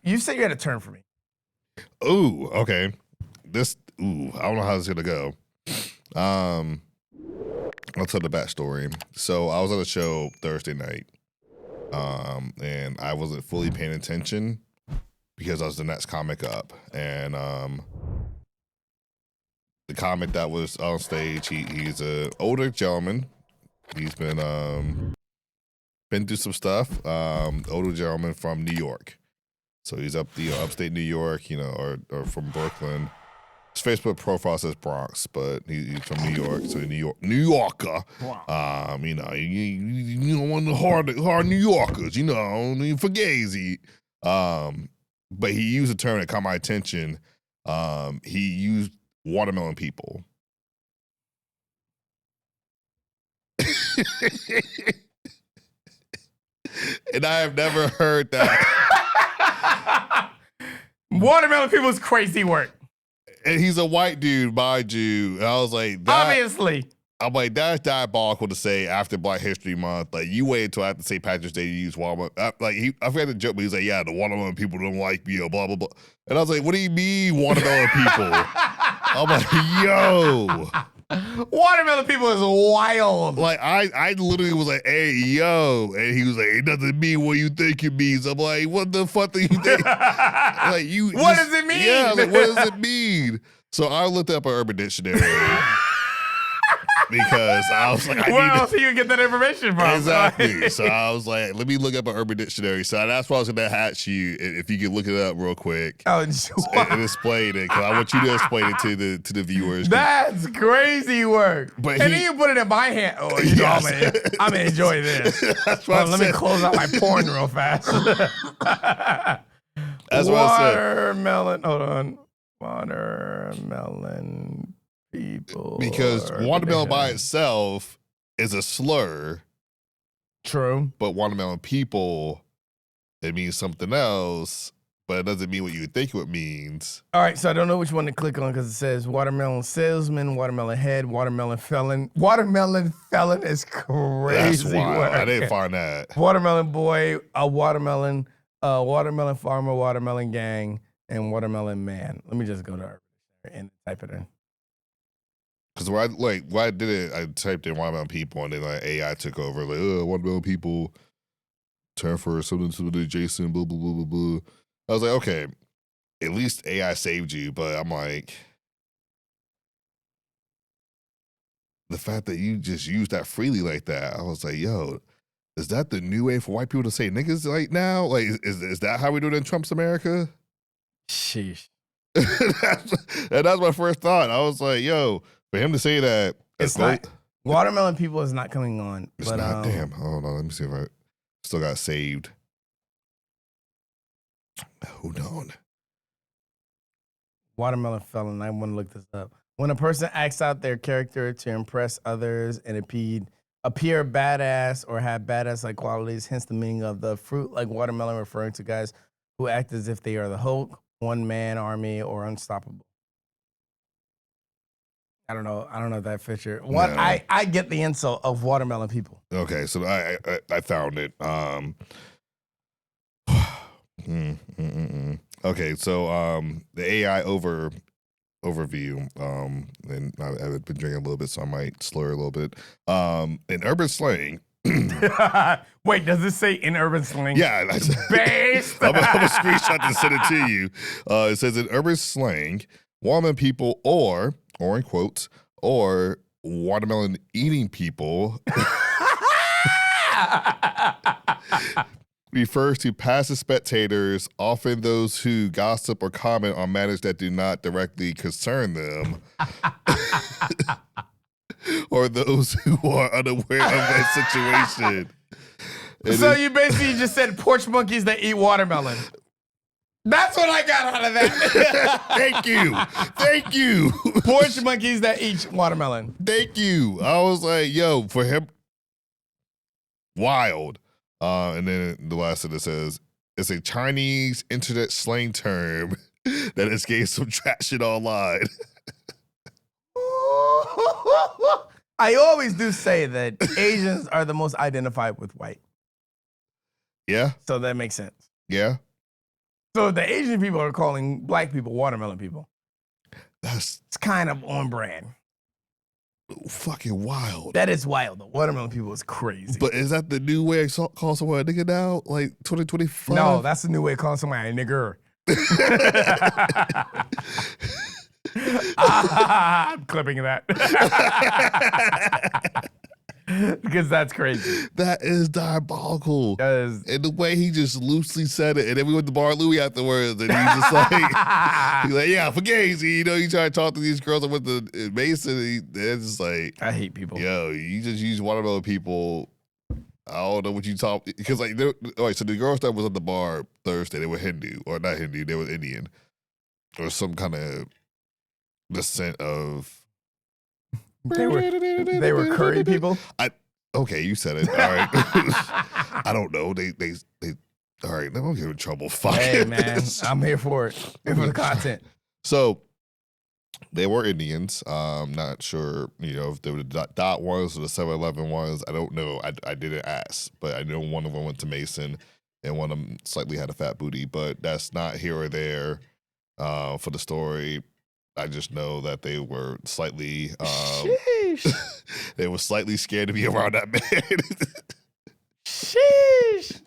You said you had a turn for me. Ooh, okay. I don't know how this is gonna go. I'll tell the backstory. So I was on a show Thursday night, and I wasn't fully paying attention because I was the next comic up, and the comic that was on stage, he's an older gentleman. He's been through some stuff. Older gentleman from New York. So he's upstate New York, or from Brooklyn. His Facebook profile says Bronx, but he's from New York, so New Yorker. You don't want the hard New Yorkers, Fugazi. But he used a term that caught my attention. He used watermelon people. And I have never heard that. Watermelon people is crazy work. And he's a white dude, mind you. And I was like, obviously. I'm like, that's diabolical to say after Black History Month. Like, you wait until after St. Patrick's Day to use watermelon. I forgot the joke, but he's like, yeah, the watermelon people don't like me, blah, blah, blah. And I was like, what do you mean, watermelon people? I'm like, yo. Watermelon people is wild. Like, I literally was like, hey, yo. And he was like, it doesn't mean what you think it means. I'm like, what the fuck do you think? Like, what does it mean? Yeah, like, what does it mean? So I looked up an Urban Dictionary. Because I was like, where else do you get that information from? Exactly. So I was like, let me look up an Urban Dictionary. So that's why I was going to hatch you, if you could look it up real quick. Oh, and explain it, because I want you to explain it to the viewers. That's crazy work. But then you put it in my hand. Oh, I'm gonna enjoy this. Let me close out my porn real fast. That's what I said. Watermelon. Hold on. Watermelon people. Because watermelon by itself is a slur. True. But watermelon people, it means something else, but it doesn't mean what you think it means. All right, so I don't know which one to click on because it says watermelon salesman, watermelon head, watermelon felon. Watermelon felon is crazy. That's wild. I didn't find that. Watermelon boy, a watermelon farmer, watermelon gang, and watermelon man. Let me just go to Urban and type it in. Because when I did it, I typed in watermelon people, and then AI took over. Like, watermelon people, turn for something adjacent, blah, blah, blah, blah, blah. I was like, okay, at least AI saved you. But I'm like, the fact that you just used that freely like that, I was like, yo, is that the new way for white people to say niggas like now? Like, is that how we do it in Trump's America? Sheesh. And that's my first thought. I was like, yo, for him to say that. It's not. Watermelon people is not coming on. It's not. Damn. Hold on. Let me see if I still got saved. Hold on. Watermelon felon. I want to look this up. When a person acts out their character to impress others and appear badass or have badass-like qualities, hence the meaning of the fruit like watermelon, referring to guys who act as if they are the Hulk, one-man army, or unstoppable. I don't know that feature. What no. I get the insult of watermelon people. Okay, so I found it. Okay, so the AI overview, and I've been drinking a little bit, so I might slur a little bit. In urban slang. Wait, does this say in urban slang? Yeah. Based. I'm gonna screenshot and send it to you. It says in urban slang, watermelon people or in quotes, or watermelon eating people refers to passive spectators, often those who gossip or comment on matters that do not directly concern them, or those who are unaware of that situation. So you basically just said porch monkeys that eat watermelon. That's what I got out of that. Thank you. Porch monkeys that eat watermelon. Thank you. I was like, yo, for him, wild. And then the last of it says, it's a Chinese internet slang term that has gained some traction online. I always do say that Asians are the most identified with white. Yeah. So that makes sense. Yeah. So the Asian people are calling black people watermelon people. That's It's kind of on brand. fucking wild. That is wild. The watermelon people is crazy. But is that the new way to call someone a nigga now? Like 2025? No, that's the new way of calling somebody a nigger. I'm clipping that. Because that's crazy. That is diabolical. And the way he just loosely said it, and then we went to Bar Louie afterwards, and he's just like, he's like, yeah, for Gazy, you know, he tried to talk to these girls. I went to Mason, and it's just like, I hate people. Yo, you just use watermelon people. I don't know what you talk, because like, all right, so the girls that was at the bar Thursday, they were Hindu, or not Hindu, they were Indian, or some kind of descent of. They were curry people. Okay, you said it. All right. I don't know. They. All right, let me get in trouble. Fuck. Hey man, I'm here for it. Here for the content. So they were Indians. Not sure, you know, if they were the dot ones or the 7-Eleven ones. I don't know. I didn't ask, but I know one of them went to Mason, and one of them slightly had a fat booty. But that's not here or there for the story. I just know that they were slightly they were slightly scared to be around that man. Sheesh.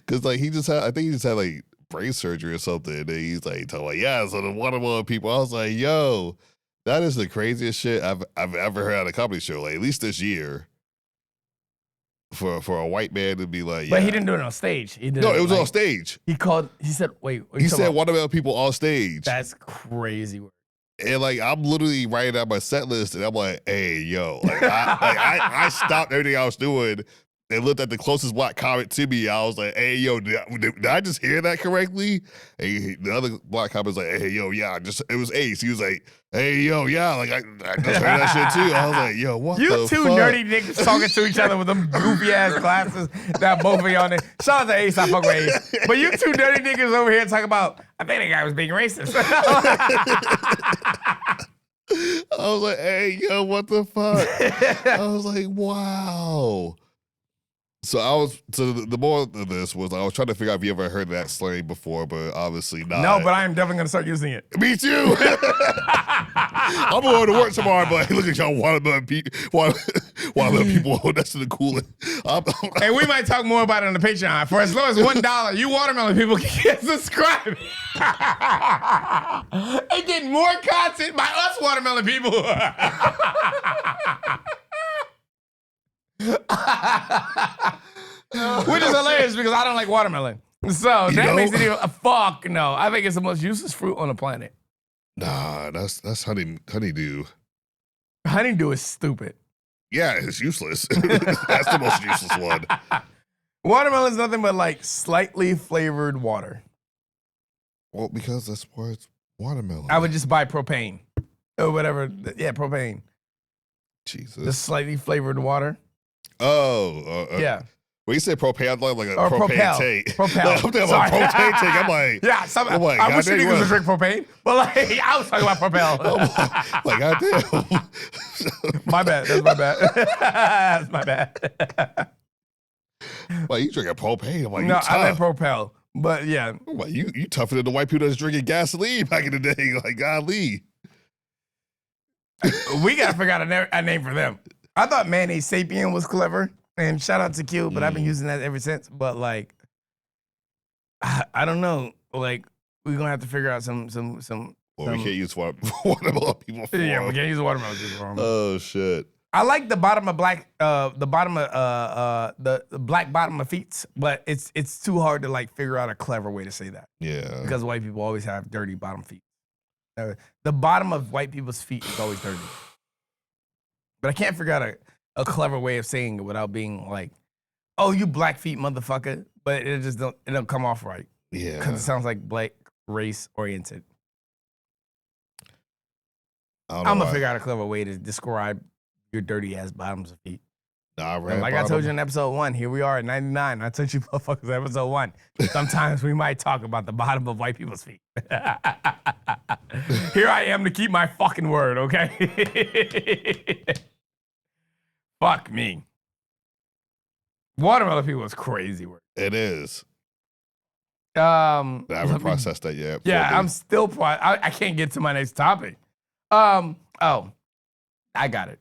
Cause like I think he just had like brain surgery or something. And he's like talking like, yeah, so the watermelon people. I was like, yo, that is the craziest shit I've ever heard on a comedy show. Like at least this year. For a white man to be like, yeah. But he didn't do it on stage. It was on stage. He said, wait. He said watermelon people on stage. That's crazy. And like I'm literally writing out my set list, and I'm like, "Hey, yo!" I stopped everything I was doing and looked at the closest black comic to me. I was like, "Hey, yo, did I just hear that correctly?" And the other black comic was like, "Hey, yo, yeah, it was Ace." He was like, "Hey, yo, yeah, like I just heard that shit too." I was like, "Yo, what the You two fuck? nerdy niggas talking to each other with them goofy ass glasses that both of y'all. Shout out to Ace, I fuck with Ace. But you two nerdy niggas over here talking about, I think that guy was being racist. I was like, "Hey, yo, what the fuck?" I was like, "Wow." So the moral of this was I was trying to figure out if you ever heard that slang before, but obviously not. No, but I am definitely gonna start using it. Me too. I'm going to work tomorrow, but look at y'all watermelon people. That's the coolest. And we might talk more about it on the Patreon. For as low as $1, you watermelon people can get subscribed and get more content by us watermelon people. Which is hilarious because I don't like watermelon. So that makes it even fuck no. I think it's the most useless fruit on the planet. Nah, that's honeydew. Honeydew is stupid. Yeah, it's useless. That's the most useless one. Watermelon is nothing but like slightly flavored water. Well, because that's why it's watermelon. I would just buy propane or whatever. Yeah, propane. Jesus. The slightly flavored water. Oh, yeah. When you say propane, I'm like a or propane tank. Propel. Like, I'm thinking about propane tank. I'm like, yeah. I wish you niggas would drink propane, but like I was talking about propel. Like, goddamn. My bad. That's my bad. That's my bad. Like you drinking propane? I'm like, no, you tough. I meant propel, but yeah. I'm like, you tougher than the white people that's drinking gasoline back in the day. Like, golly. We gotta figure out a name for them. I thought mayonnaise sapien was clever, and shout out to Q, but I've been using that ever since. But like, I don't know. Like, we're gonna have to figure out some. Well, we can't use watermelon people for. Yeah, we can't use watermelon people for them. Oh shit. I like the bottom of black, the black bottom of feet, but it's too hard to like figure out a clever way to say that. Yeah. Because white people always have dirty bottom feet. The bottom of white people's feet is always dirty. But I can't figure out a clever way of saying it without being like, "Oh, you black feet motherfucker," but it don't come off right. Yeah. Because it sounds like black race oriented. I'm gonna figure out a clever way to describe your dirty ass bottoms of feet. Nah, like I told you in episode 1, here we are at 99. I told you motherfuckers episode 1. Sometimes we might talk about the bottom of white people's feet. Here I am to keep my fucking word, okay? Fuck me. Watermelon people is crazy word. It is. I haven't processed that yet. Yeah, 4D. I'm still. I can't get to my next topic. Oh, I got it.